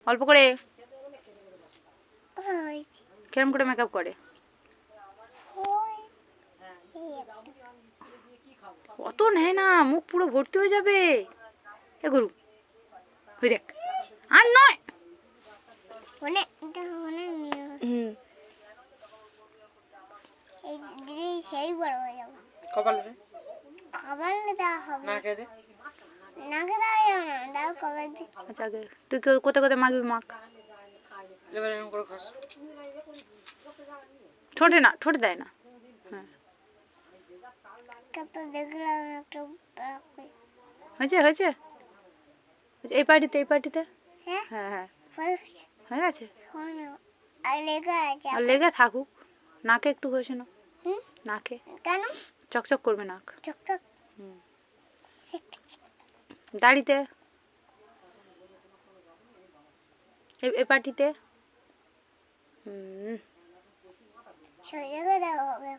অল্প করে। হয়েছে। কেরম করে মেকআপ করে? ওই অত নেয় না, মুখ পুরো ভর্তি হয়ে যাবে। এ গরু ওই দেখ, আর নয়। অনেক অনেক হুম, এই দিদি সেই বড় হয়ে যাবে। কপালে দে, খাবার দেওয়া হবে নাকে দে। নাকে দেওয়া যাবে না, দাও খাবার দি। আচ্ছা আগে তুই কোথায় কোথায় মাখবি মাখ। এবার এরকম করে খাস। ঠোঁটে না, ঠোঁটে দেয় না। হ্যাঁ কত দেখলাম একটু হয়েছে হয়েছে। এই পার্টিতে এই পার্টিতে। হ্যাঁ হ্যাঁ হ্যাঁ হয়েছে। হয়ে গেছে। হয়নি আর লেগে আছে আর লেগে থাকুক, নাকে একটু হয়েছে না। হুম নাকে কেন চকচক করবে নাক। চকচক হুম, দাড়িতে এই পার্টিতে। হুম, শরীরে দেওয়া হবে।